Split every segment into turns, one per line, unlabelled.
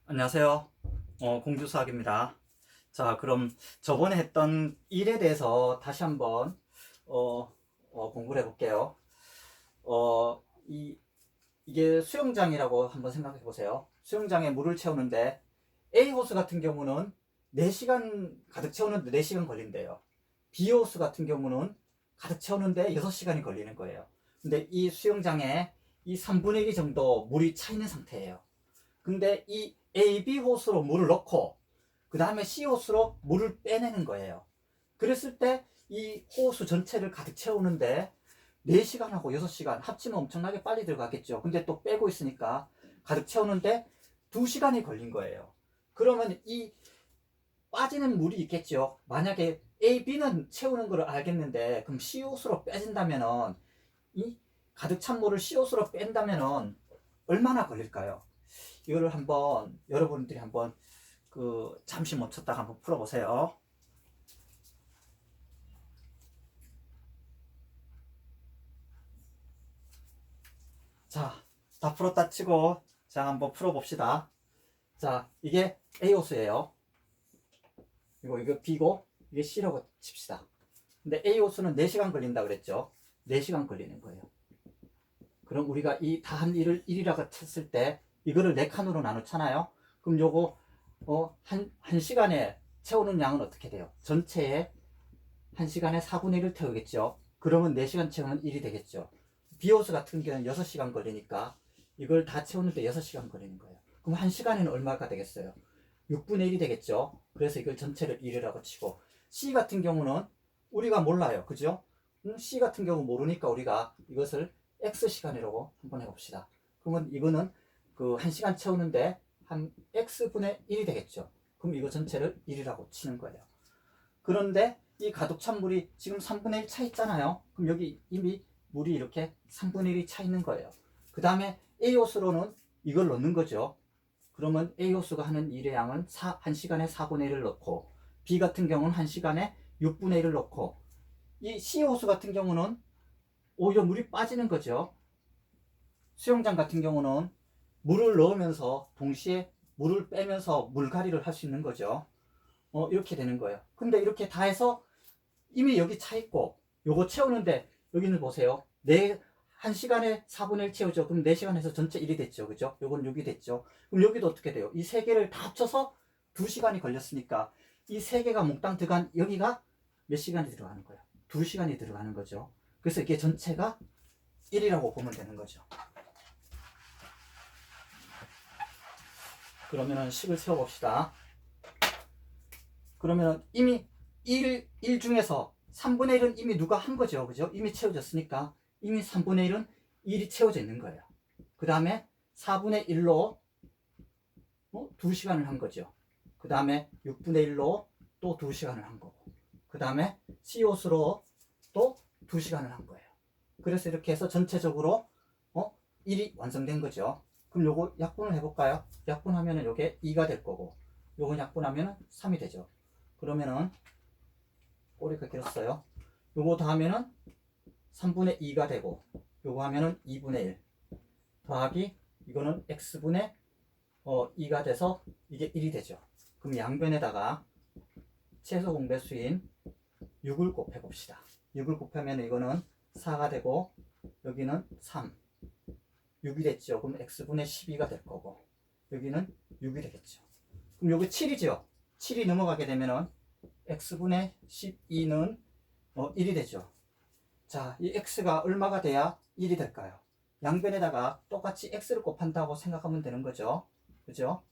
안녕하세요. 공주수학입니다. 자, 그럼 저번에 했던 일에 대해서 다시 한번 공부를 해볼게요. 어, 이게 수영장이라고 한번 생각해 보세요. 수영장에 물을 채우는데 A 호수 같은 경우는 4시간 가득 채우는데 4시간 걸린대요. B 호수 같은 경우는 가득 채우는데 6시간이 걸리는 거예요. 근데 이 수영장에 이 3분의 1 정도 물이 차 있는 상태예요. 근데 이 A, B 호수로 물을 넣고 그 다음에 C 호수로 물을 빼내는 거예요. 그랬을 때 이 호수 전체를 가득 채우는데 4시간하고 6시간 합치면 엄청나게 빨리 들어가겠죠. 근데 또 빼고 있으니까 가득 채우는데 2시간이 걸린 거예요. 그러면 이 빠지는 물이 있겠죠. 만약에 A, B는 채우는 걸 알겠는데 그럼 C 호수로 빼진다면은 이 가득 찬 물을 C 호수로 뺀다면은 얼마나 걸릴까요? 이거를 한번 여러분들이 한번 잠시 멈췄다가 한번 풀어보세요. 자, 다 풀었다 치고 자 한번 풀어봅시다. 자, 이게 A 호수예요. 이거 B고 이게 C라고 칩시다. 근데 A 호수는 4시간 걸린다 그랬죠. 4시간 걸리는 거예요. 그럼 우리가 이 다 한 일을 1이라고 쳤을 때 이거를 4칸으로 나누잖아요. 그럼 요거 한 시간에 채우는 양은 어떻게 돼요? 전체에 한 시간에 4분의 1을 태우겠죠. 그러면 4시간 채우는 1이 되겠죠. 비호수 같은 경우는 6시간 걸리니까 이걸 다 채우는데 6시간 걸리는 거예요. 그럼 한 시간에는 얼마가 되겠어요? 6분의 1이 되겠죠. 그래서 이걸 전체를 1이라고 치고 C 같은 경우는 우리가 몰라요. 그죠? C 같은 경우 모르니까 우리가 이것을 X시간이라고 한번 해봅시다. 그러면 이거는 그 1시간 채우는데 한 X분의 1이 되겠죠. 그럼 이거 전체를 1이라고 치는 거예요. 그런데 이 가득 찬 물이 지금 3분의 1 차 있잖아요. 그럼 여기 이미 물이 이렇게 3분의 1이 차 있는 거예요. 그 다음에 A 호수로는 이걸 넣는 거죠. 그러면 A 호수가 하는 일의 양은 1시간에 4분의 1을 넣고 B 같은 경우는 1시간에 6분의 1을 넣고 이 C 호수 같은 경우는 오히려 물이 빠지는 거죠. 수영장 같은 경우는 물을 넣으면서 동시에 물을 빼면서 물갈이를 할 수 있는 거죠. 이렇게 되는 거예요. 근데 이렇게 다 해서 이미 여기 차 있고 요거 채우는데 여기는 보세요. 1시간에 4분의 1 채우죠. 그럼 4시간에서 전체 1이 됐죠. 그죠? 요건 6이 됐죠. 그럼 여기도 어떻게 돼요? 이 세 개를 다 합쳐서 2시간이 걸렸으니까 이 세 개가 몽땅 들어간 여기가 몇 시간이 들어가는 거예요? 2시간이 들어가는 거죠. 그래서 이게 전체가 1이라고 보면 되는 거죠. 그러면은 식을 세워봅시다. 그러면 이미 1 중에서 3분의 1은 이미 누가 한 거죠. 그죠? 이미 채워졌으니까 이미 3분의 1은 1이 채워져 있는 거예요. 그 다음에 4분의 1로 2시간을 한 거죠. 그 다음에 6분의 1로 또 2시간을 한 거고 그 다음에 CO수로 또 2시간을 한 거예요. 그래서 이렇게 해서 전체적으로 1이 완성된 거죠. 그럼 요거 약분을 해볼까요? 약분하면은 요게 2가 될 거고 요거 약분하면은 3이 되죠. 그러면은 꼬리가 길었어요. 요거 다 하면은 3분의 2가 되고 요거 하면은 2분의 1 더하기 이거는 x분의 2가 돼서 이게 1이 되죠. 그럼 양변에다가 최소 공배수인 6을 곱해 봅시다. 6을 곱하면 이거는 4가 되고 여기는 3 6이 됐죠. 그럼 x분의 12가 될 거고 여기는 6이 되겠죠. 그럼 여기 7이죠. 7이 넘어가게 되면은 x분의 12는 1이 되죠. 자, 이 x가 얼마가 돼야 1이 될까요? 양변에다가 똑같이 x를 곱한다고 생각하면 되는 거죠. 그죠?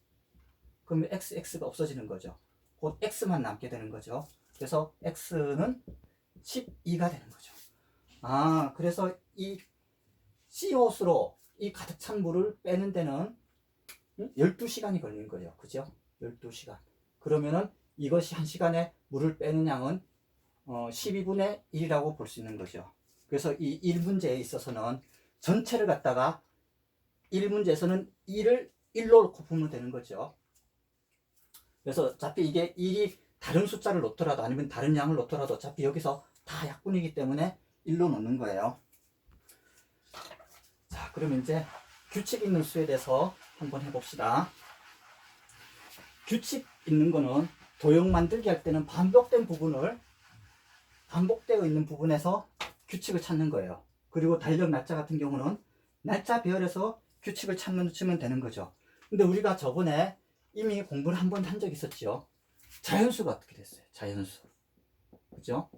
그러면 x가 없어지는 거죠. 곧 x만 남게 되는 거죠. 그래서 x는 12가 되는 거죠. 아, 그래서 이 CO수로 이 가득 찬 물을 빼는 데는 12시간이 걸리는 거예요. 그죠? 12시간. 그러면은 이것이 1시간에 물을 빼는 양은 12분의 1이라고 볼 수 있는 거죠. 그래서 이 1문제에 있어서는 전체를 갖다가 1문제에서는 2를 1로 곱하면 되는 거죠. 그래서 어차피 이게 1이 다른 숫자를 놓더라도 아니면 다른 양을 놓더라도 어차피 여기서 다 약분이기 때문에 1로 놓는 거예요. 자, 그럼 이제 규칙 있는 수에 대해서 한번 해봅시다. 규칙 있는 거는 도형 만들기 할 때는 반복되어 있는 부분에서 규칙을 찾는 거예요. 그리고 달력 날짜 같은 경우는 날짜 배열에서 규칙을 찾으면 되는 거죠. 근데 우리가 저번에 이미 공부를 한 번 한 적이 있었죠. 자연수가 어떻게 됐어요? 자연수. 그죠?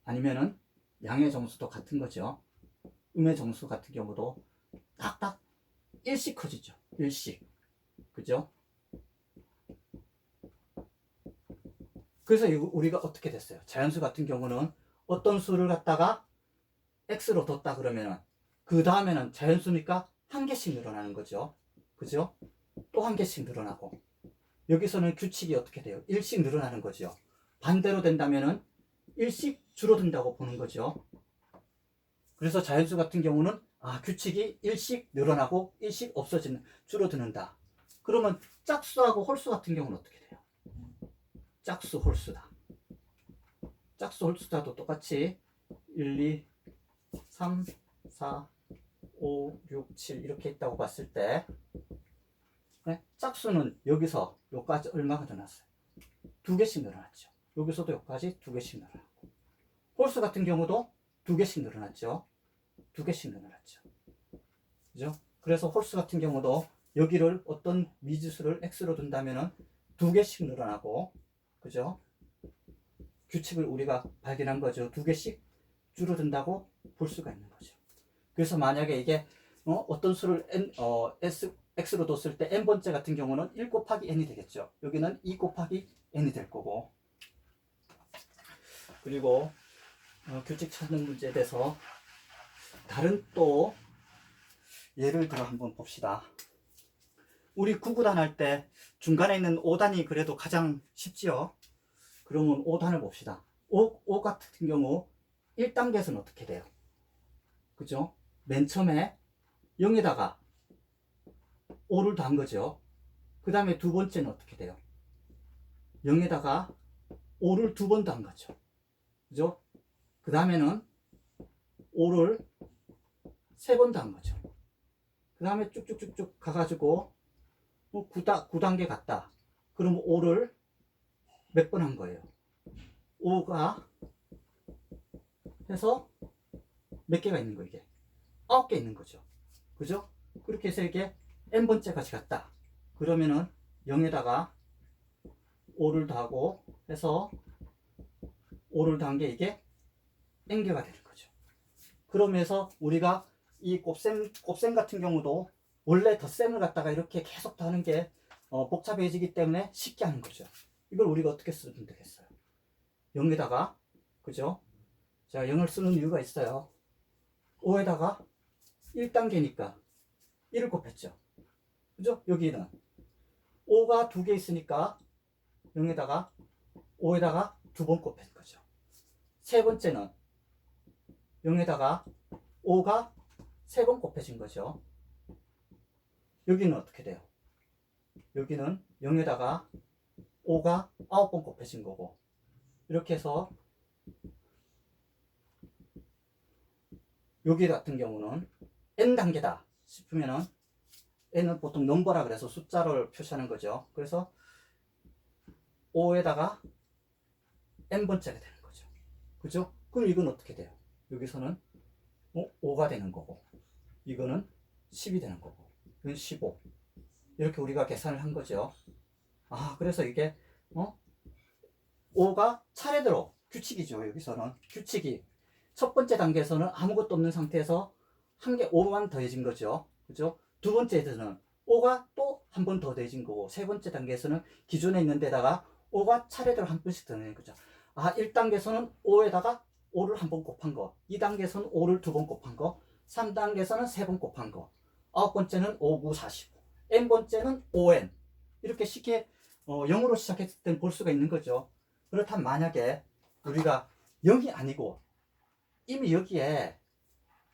아니면은 양의 정수도 같은 거죠. 음의 정수 같은 경우도 딱딱 일씩 커지죠. 일씩. 그죠? 그래서 우리가 어떻게 됐어요? 자연수 같은 경우는 어떤 수를 갖다가 x로 뒀다 그러면은 그 다음에는 자연수니까 한 개씩 늘어나는 거죠. 그죠? 또 한 개씩 늘어나고 여기서는 규칙이 어떻게 돼요? 일씩 늘어나는 거죠. 반대로 된다면은 일씩 줄어든다고 보는 거죠. 그래서 자연수 같은 경우는 규칙이 일씩 늘어나고 일씩 줄어드는다. 그러면 짝수하고 홀수 같은 경우는 어떻게 돼요? 짝수, 홀수다. 짝수, 홀수다도 똑같이 1, 2, 3, 4, 5, 6, 7 이렇게 있다고 봤을 때 짝수는 여기서 여기까지 얼마가 늘어났어요? 2개씩 늘어났죠. 여기서도 여기까지 2개씩 늘어났고 홀수 같은 경우도 2개씩 늘어났죠. 2개씩 늘어났죠. 그죠? 그래서 홀수 같은 경우도 여기를 어떤 미지수를 x로 둔다면은 2개씩 늘어나고 그죠? 규칙을 우리가 발견한 거죠. 2개씩 줄어든다고 볼 수가 있는 거죠. 그래서 만약에 이게 어떤 수를 x로 뒀을 때 n번째 같은 경우는 1 곱하기 n이 되겠죠. 여기는 2 곱하기 n이 될 거고 그리고 규칙 찾는 문제에 대해서 다른 또 예를 들어 한번 봅시다. 우리 구구단 할 때 중간에 있는 5단이 그래도 가장 쉽지요. 그러면 5단을 봅시다. 5 같은 경우 1단계에서는 어떻게 돼요? 그죠? 맨 처음에 0에다가 5를 더한 거죠. 그 다음에 두 번째는 어떻게 돼요? 0에다가 5를 2번 더한 거죠. 그죠? 그 다음에는 5를 3번 더한 거죠. 그 다음에 쭉쭉쭉쭉 가가지고 9단계 갔다. 그럼 5를 몇 번 한 거예요? 5가 해서 몇 개가 있는 거예요, 이게? 9개 있는 거죠. 그죠? 그렇게 해서 이게 n번째까지 갔다. 그러면은 0에다가 5를 더하고 해서 5를 더한 게 이게 n개가 되는 거죠. 그러면서 우리가 이 곱셈 같은 경우도 원래 덧셈을 갖다가 이렇게 계속 더하는 게 복잡해지기 때문에 쉽게 하는 거죠. 이걸 우리가 어떻게 쓰면 되겠어요? 0에다가 그죠? 자, 0을 쓰는 이유가 있어요. 5에다가 1단계니까 1을 곱했죠. 그죠? 여기는 5가 2개 있으니까 0에다가 5에다가 2번 곱한 거죠. 세 번째는 0에다가 5가 3번 곱해진 거죠. 여기는 어떻게 돼요? 여기는 0에다가 5가 9번 곱해진 거고 이렇게 해서 여기 같은 경우는 n단계다 싶으면은 n은 보통 넘버라 그래서 숫자를 표시하는 거죠. 그래서 5에다가 n번째가 되는 거죠. 그죠? 그럼 이건 어떻게 돼요? 여기서는 5가 되는 거고 이거는 10이 되는 거고 이건 15 이렇게 우리가 계산을 한 거죠. 그래서 이게 5가 차례대로 규칙이죠. 여기서는 규칙이 첫 번째 단계에서는 아무것도 없는 상태에서 한 개 5만 더해진 거죠. 그죠? 두 번째에서는 5가 또 한 번 더 더해진 거고 세 번째 단계에서는 기존에 있는 데다가 5가 차례대로 한 번씩 더 넣는 거죠. 1단계에서는 5에다가 5를 한 번 곱한 거, 2단계에서는 5를 두 번 곱한 거, 3단계에서는 세 번 곱한 거, 9번째는 5, 9, 45, n번째는 5n 이렇게 쉽게 0으로 시작했을 땐 볼 수가 있는 거죠. 그렇다면 만약에 우리가 0이 아니고 이미 여기에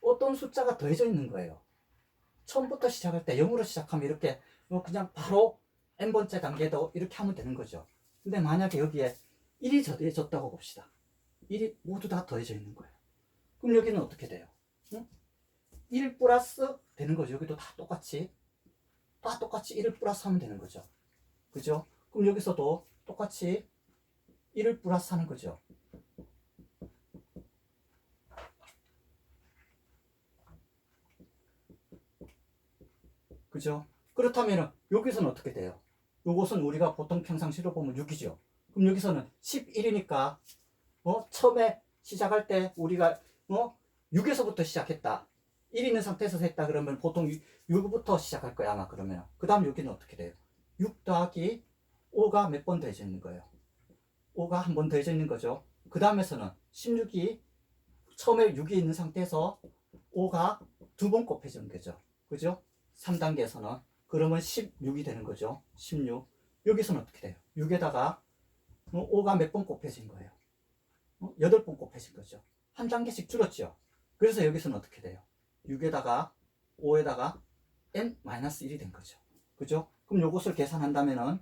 어떤 숫자가 더해져 있는 거예요. 처음부터 시작할 때 0으로 시작하면 이렇게 그냥 바로 n번째 단계도 이렇게 하면 되는 거죠. 근데 만약에 여기에 1이 더해졌다고 봅시다. 1이 모두 다 더해져 있는 거예요. 그럼 여기는 어떻게 돼요? 1 플러스 되는 거죠. 여기도 다 똑같이 1을 플러스 하면 되는 거죠. 그죠? 그럼 여기서도 똑같이 1을 플러스 하는 거죠. 그죠? 그렇다면 여기서는 어떻게 돼요? 요것은 우리가 보통 평상시로 보면 6이죠. 그럼 여기서는 11이니까 처음에 시작할 때 우리가 6에서부터 시작했다. 1 있는 상태에서 했다 그러면 보통 6부터 시작할 거야 아마. 그러면 그 다음 여기는 어떻게 돼요? 6 더하기 5가 몇 번 더해져 있는 거예요? 5가 한 번 더해져 있는 거죠. 그 다음에서는 16이 처음에 6이 있는 상태에서 5가 두 번 곱해지는 거죠. 그죠? 3단계에서는 그러면 16이 되는 거죠. 16. 여기서는 어떻게 돼요? 6에다가 5가 몇 번 곱해진 거예요? 8번 곱해진 거죠. 한 단계씩 줄었죠. 그래서 여기서는 어떻게 돼요? 6에다가 5에다가 n-1이 된 거죠. 그죠? 그럼 요것을 계산한다면은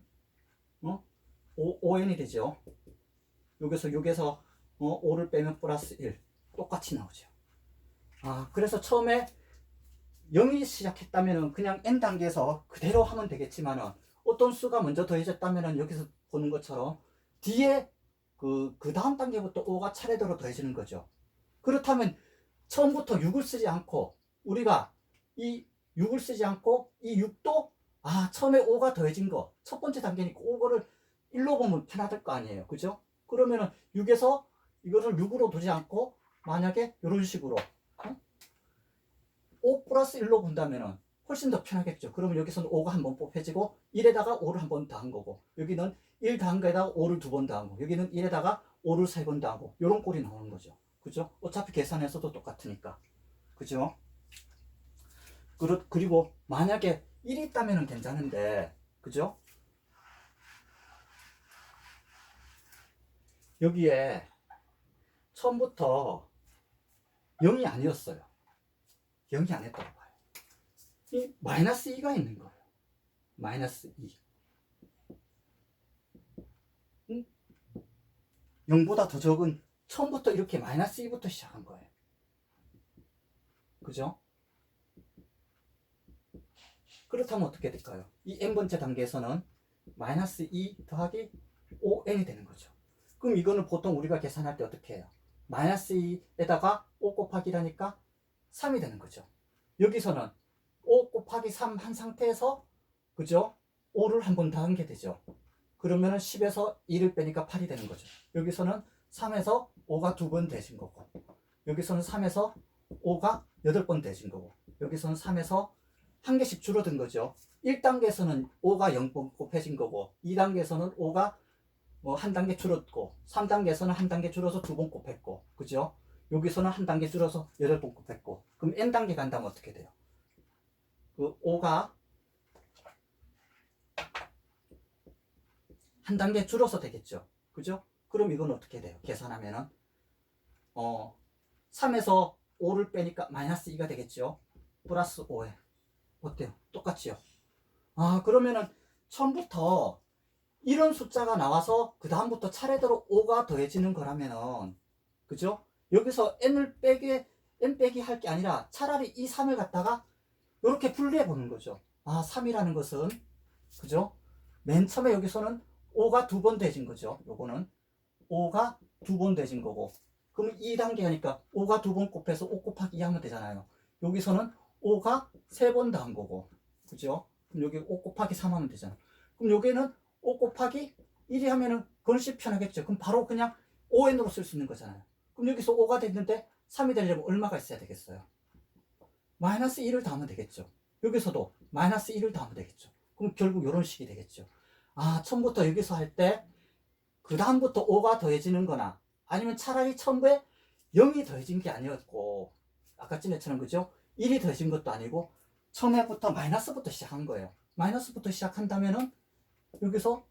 5n이 되죠. 여기서 6에서 5를 빼면 플러스 1 똑같이 나오죠. 그래서 처음에 0이 시작했다면 그냥 n 단계에서 그대로 하면 되겠지만은 어떤 수가 먼저 더해졌다면 여기서 보는 것처럼 뒤에 그 다음 단계부터 5가 차례대로 더해지는 거죠. 그렇다면 처음부터 6을 쓰지 않고 우리가 이 6을 쓰지 않고 이 6도 처음에 5가 더해진 거 첫 번째 단계니까 5거를 1로 보면 편하될 거 아니에요. 그죠? 그러면은 6에서 이거를 6으로 두지 않고 만약에 이런 식으로 5 플러스 1로 본다면은 훨씬 더 편하겠죠. 그러면 여기서는 5가 한 번 뽑혀지고 1에다가 5를 한 번 더한 거고 여기는 1 더한 거에다가 5를 두 번 더한 거고 여기는 1에다가 5를 세 번 더하고 이런 꼴이 나오는 거죠. 그죠? 어차피 계산해서도 똑같으니까. 그죠? 그리고 만약에 1이 있다면 괜찮은데 그죠? 여기에 처음부터 0이 아니었어요. 0이 아니었다고 봐요. 이 마이너스 2가 있는 거예요. 마이너스 2. 0보다 더 적은 처음부터 이렇게 마이너스 2부터 시작한 거예요. 그죠? 그렇다면 어떻게 될까요? 이 n번째 단계에서는 마이너스 2 더하기 5n이 되는 거죠. 그럼 이거는 보통 우리가 계산할 때 어떻게 해요? 마이너스 2에다가 5 곱하기라니까 3이 되는 거죠. 여기서는 5 곱하기 3 한 상태에서 그죠? 5를 한 번 더한 게 되죠. 그러면은 10에서 2를 빼니까 8이 되는 거죠. 여기서는 3에서 5가 두 번 되신 거고 여기서는 3에서 5가 8번 되신 거고 여기서는 3에서 한 개씩 줄어든 거죠. 1단계에서는 5가 0번 곱해진 거고 2단계에서는 5가 한 단계 줄었고 3단계에서는 한 단계 줄어서 두 번 곱했고 그죠? 여기서는 한 단계 줄어서 8번 곱했고 그럼 n단계 간다면 어떻게 돼요? 그 5가 한 단계 줄어서 되겠죠. 그죠? 그럼 이건 어떻게 돼요? 계산하면은 3에서 5를 빼니까 마이너스 2가 되겠죠. 플러스 5에 어때요? 똑같지요? 그러면은 처음부터 이런 숫자가 나와서 그 다음부터 차례대로 5가 더해지는 거라면은 그죠? 여기서 n 빼기 할 게 아니라 차라리 이 3을 갖다가 이렇게 분리해 보는 거죠. 3이라는 것은 그죠? 맨 처음에 여기서는 5가 두 번 더해진 거죠. 요거는 5가 두 번 더해진 거고 그럼 2단계 하니까 5가 두 번 곱해서 5 곱하기 2 하면 되잖아요. 여기서는 5가 세 번 더한 거고 그죠? 그럼 여기 5 곱하기 3 하면 되잖아. 그럼 여기는 5 곱하기 1이 하면은 건식 편하겠죠. 그럼 바로 그냥 5n으로 쓸 수 있는 거잖아요. 그럼 여기서 5가 됐는데 3이 되려면 얼마가 있어야 되겠어요? 마이너스 1을 더하면 되겠죠. 여기서도 마이너스 1을 더하면 되겠죠. 그럼 결국 이런 식이 되겠죠. 처음부터 여기서 할 때 그 다음부터 5가 더해지는 거나 아니면 차라리 처음에 0이 더해진 게 아니었고 아까 전에처럼 그죠? 1이 더해진 것도 아니고 처음에부터 마이너스부터 시작한 거예요. 마이너스부터 시작한다면은 여기서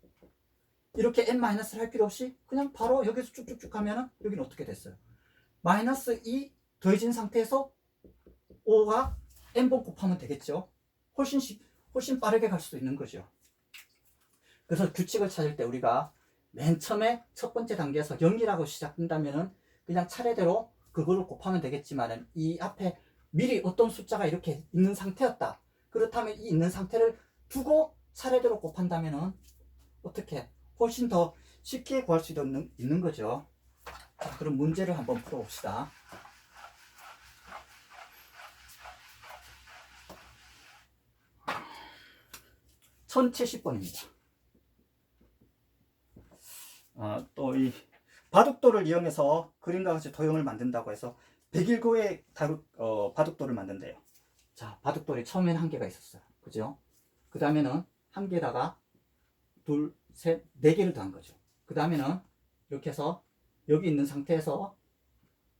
이렇게 n-를 할 필요 없이 그냥 바로 여기서 쭉쭉쭉 하면은 여기는 어떻게 됐어요? 마이너스 2 더해진 상태에서 5가 n번 곱하면 되겠죠. 훨씬 빠르게 갈 수도 있는 거죠. 그래서 규칙을 찾을 때 우리가 맨 처음에 첫 번째 단계에서 0이라고 시작한다면은 그냥 차례대로 그거를 곱하면 되겠지만은 이 앞에 미리 어떤 숫자가 이렇게 있는 상태였다. 그렇다면 이 있는 상태를 두고 차례대로 곱한다면은 어떻게 훨씬 더 쉽게 구할 수 있는 거죠. 자, 그럼 문제를 한번 풀어봅시다. 1070번입니다. 또 이 바둑돌을 이용해서 그림과 같이 도형을 만든다고 해서 101고의 바둑돌을 만든대요. 자, 바둑돌이 처음에는 한 개가 있었어요. 그죠? 그 다음에는 한 개에다가 둘, 셋, 네 개를 더한 거죠. 그 다음에는 이렇게 해서 여기 있는 상태에서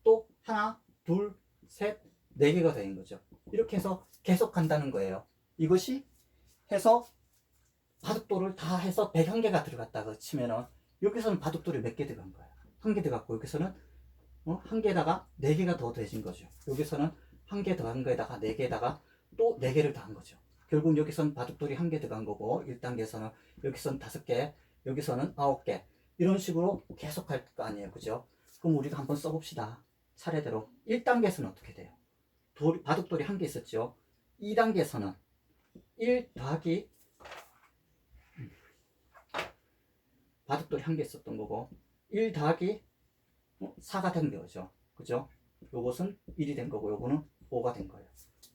또 하나, 둘, 셋, 네 개가 더한 거죠. 이렇게 해서 계속 간다는 거예요. 이것이 해서 바둑돌을 다 해서 101개가 들어갔다고 치면은 여기서는 바둑돌이 몇 개 들어간 거예요. 한 개 들어갔고 여기서는 한 개에다가 네 개가 더 더해진 거죠. 여기서는 한 개 더한 거에다가 네 개에다가 또 네 개를 더한 거죠. 결국 여기서는 바둑돌이 한 개 들어간 거고 1단계에서는 여기서는 5개, 여기서는 9개 이런 식으로 계속 할 거 아니에요. 그죠? 그럼 우리가 한번 써봅시다. 차례대로 1단계에서는 어떻게 돼요? 바둑돌이 한 개 있었죠. 2단계에서는 1 더하기 바둑돌이 한 개 있었던 거고 1 더하기 4가 된 거죠. 그죠? 요것은 1이 된 거고 요거는 5가 된 거예요.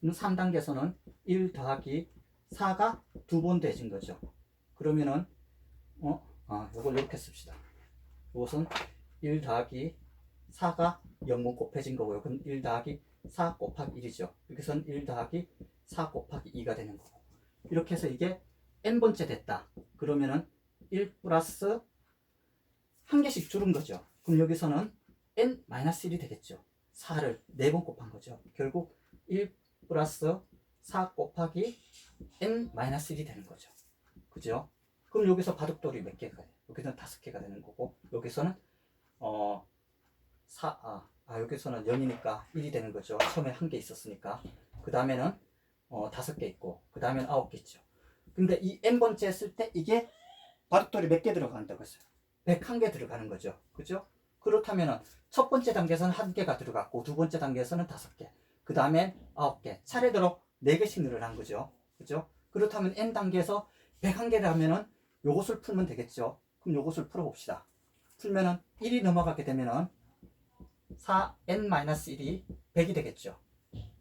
3단계에서는 1 더하기 4가 두 번 더해진 거죠. 그러면은 요걸 이렇게 씁시다. 요것은 1 더하기 4가 0번 곱해진 거고 요건 1 더하기 4 곱하기 1이죠. 여기서는 1 더하기 4 곱하기 2가 되는 거고 이렇게 해서 이게 n번째 됐다. 그러면은 1 플러스 한 개씩 줄은 거죠. 그럼 여기서는 n-1이 되겠죠. 4를 4번 곱한 거죠. 결국 1 플러스 4 곱하기 n-1이 되는 거죠. 그죠? 그럼 여기서 바둑돌이 몇 개가 돼요? 여기서는 5개가 되는 거고 여기서는 여기서는 0이니까 1이 되는 거죠. 처음에 한 개 있었으니까. 그 다음에는 5개 있고 그 다음에는 9개 있죠. 근데 이 n번째 했을 때 이게 바둑돌이 몇 개 들어간다고 했어요? 101개 들어가는 거죠. 그죠? 그렇다면 첫 번째 단계에서는 한 개가 들어갔고 두 번째 단계에서는 5개, 그 다음엔 9개, 차례대로 4개씩 늘어난 거죠. 그죠? 그렇다면 n 단계에서 101개를 하면은 요것을 풀면 되겠죠. 그럼 요것을 풀어봅시다. 풀면은 1이 넘어가게 되면은 4n-1이 100이 되겠죠.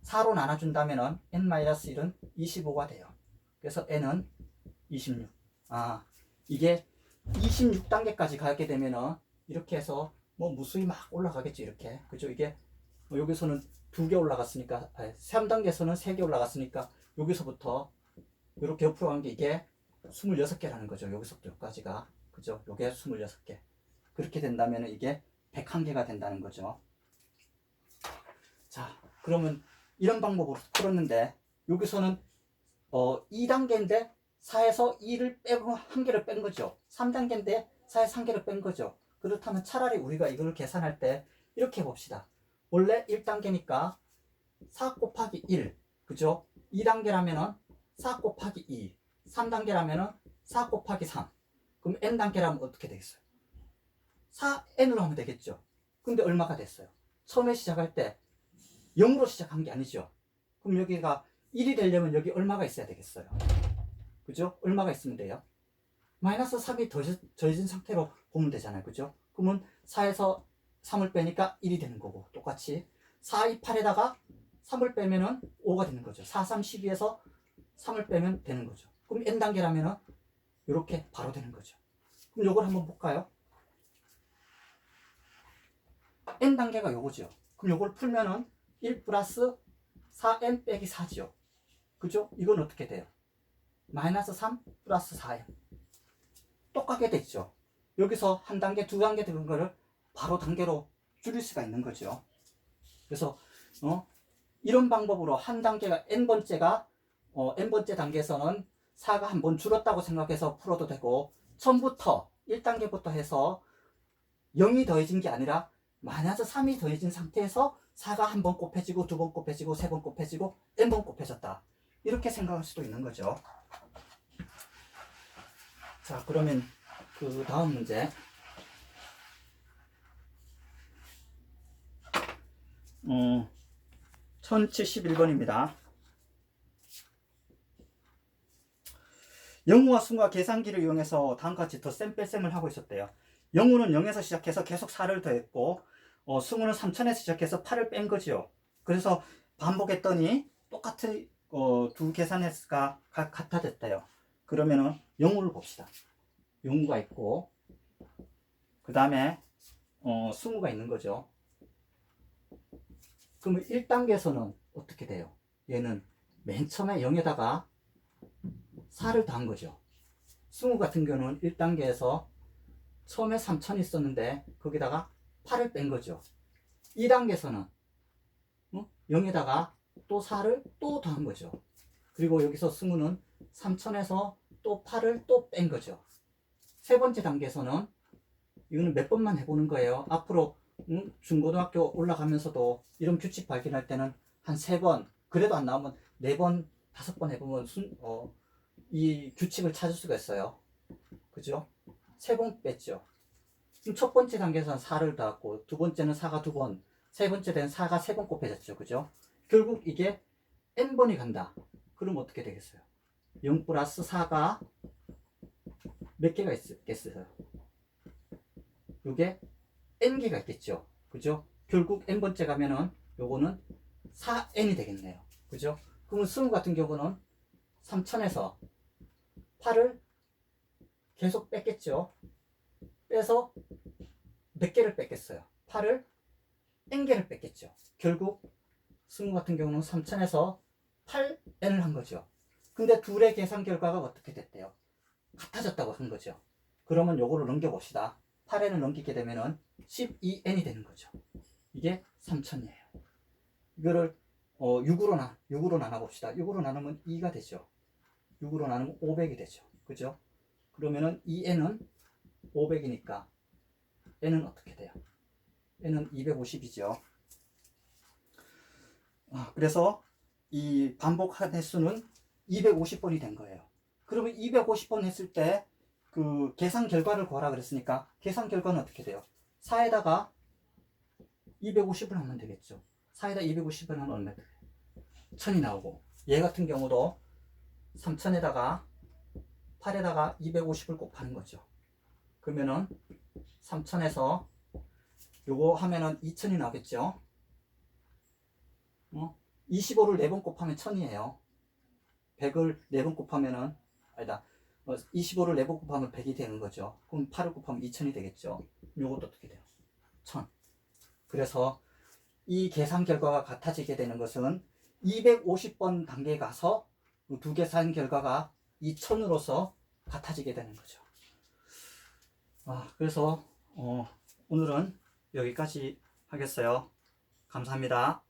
4로 나눠준다면은 n-1은 25가 돼요. 그래서 n은 26. 이게 26단계까지 가게 되면은 이렇게 해서 무수히 막 올라가겠죠. 이렇게. 그죠? 이게 여기서는 2개 올라갔으니까 3단계에서는 3개 올라갔으니까 여기서부터 이렇게 옆으로 간 게 이게 26개라는 거죠. 여기서부터 여기까지가. 그죠? 요게 26개. 그렇게 된다면 이게 101개가 된다는 거죠. 자, 그러면 이런 방법으로 풀었는데 여기서는 2단계인데 4에서 2를 빼고 1개를 뺀 거죠. 3단계인데 4에서 1개를 뺀 거죠. 그렇다면 차라리 우리가 이걸 계산할 때 이렇게 봅시다. 원래 1단계니까 4 곱하기 1, 그죠? 2단계라면은 4 곱하기 2, 3단계라면은 4 곱하기 3. 그럼 n단계라면 어떻게 되겠어요? 4n으로 하면 되겠죠. 근데 얼마가 됐어요? 처음에 시작할 때 0으로 시작한 게 아니죠. 그럼 여기가 1이 되려면 여기 얼마가 있어야 되겠어요? 그죠? 얼마가 있으면 돼요? 마이너스 3이 더해진 상태로 보면 되잖아요. 그죠? 그러면 4에서 3을 빼니까 1이 되는 거고 똑같이 4, 2, 8에다가 3을 빼면은 5가 되는 거죠. 4, 3, 12에서 3을 빼면 되는 거죠. 그럼 n단계라면은 이렇게 바로 되는 거죠. 그럼 요걸 한번 볼까요? n단계가 요거죠. 그럼 요걸 풀면은 1 플러스 4n 빼기 4죠. 그죠? 이건 어떻게 돼요? 마이너스 3 플러스 4n. 똑같게 됐죠. 여기서 한 단계, 두 단계 들은 거를 바로 단계로 줄일 수가 있는 거죠. 그래서 이런 방법으로 한 단계가 n번째가 n번째 단계에서는 4가 한 번 줄었다고 생각해서 풀어도 되고 처음부터 1단계부터 해서 0이 더해진 게 아니라 마이너스 3이 더해진 상태에서 4가 한 번 곱해지고 두 번 곱해지고 세 번 곱해지고 n번 곱해졌다. 이렇게 생각할 수도 있는 거죠. 자, 그러면 그 다음 문제 1071번입니다. 영우와 승우가 계산기를 이용해서 다음과 같이 덧셈 뺄셈을 하고 있었대요. 영우는 0에서 시작해서 계속 4를 더했고 승우는 3천에서 시작해서 8을 뺀 거죠. 그래서 반복했더니 똑같은 두 계산 횟수가 같아졌대요. 그러면은 영우를 봅시다. 영우가 있고 그 다음에 승우가 있는 거죠. 그러면 1단계에서는 어떻게 돼요? 얘는 맨 처음에 0에다가 4를 더한 거죠. 승우 같은 경우는 1단계에서 처음에 3천이 있었는데 거기다가 8을 뺀 거죠. 2단계에서는 0에다가 또 4를 또 더한 거죠. 그리고 여기서 승우는 3천에서 또 8을 또 뺀 거죠. 세 번째 단계에서는 이거는 몇 번만 해보는 거예요. 앞으로 중고등학교 올라가면서도 이런 규칙 발견할 때는 한 3번, 그래도 안 나오면 4번, 5번 해보면 이 규칙을 찾을 수가 있어요. 그죠? 3번 뺐죠. 지금 첫 번째 단계에서는 4를 더했고, 두 번째는 4가 2번, 세 번째 되는 4가 3번 곱해졌죠. 그죠? 결국 이게 n번이 간다. 그럼 어떻게 되겠어요? 0 플러스 4가 몇 개가 있겠어요? 요게 n개가 있겠죠. 그죠? 결국 n번째 가면은 요거는 4n이 되겠네요. 그죠? 그러면 승우 같은 경우는 3천에서 8을 계속 뺐겠죠. 빼서 몇 개를 뺐겠어요? 8을 n개를 뺐겠죠. 결국 승우 같은 경우는 3천에서 8n을 한 거죠. 근데 둘의 계산 결과가 어떻게 됐대요? 같아졌다고 한 거죠. 그러면 요거를 넘겨봅시다. 8n을 넘기게 되면은 12n이 되는 거죠. 이게 3천이에요. 이거를 6으로 나눠봅시다. 6으로 나누면 2가 되죠. 6으로 나누면 500이 되죠. 그죠? 그러면은 2n은 500이니까 n은 어떻게 돼요? n은 250이죠. 그래서 이 반복한 횟수는 250번이 된 거예요. 그러면 250번 했을 때 그 계산 결과를 구하라 그랬으니까 계산 결과는 어떻게 돼요? 4에다가 250을 하면 되겠죠. 4에다 250을 하면 얼마 돼요? 1000이 나오고, 얘 같은 경우도 3000에다가 8에다가 250을 곱하는 거죠. 그러면은 3000에서 요거 하면은 2000이 나오겠죠. 25를 4번 곱하면 1000이에요. 100을 4번 곱하면은, 아니다. 25를 4번 곱하면 100이 되는 거죠. 그럼 8을 곱하면 2000이 되겠죠. 요것도 어떻게 돼요? 1000. 그래서 이 계산 결과가 같아지게 되는 것은 250번 단계에 가서 두 계산 결과가 2000으로서 같아지게 되는 거죠. 그래서 오늘은 여기까지 하겠어요. 감사합니다.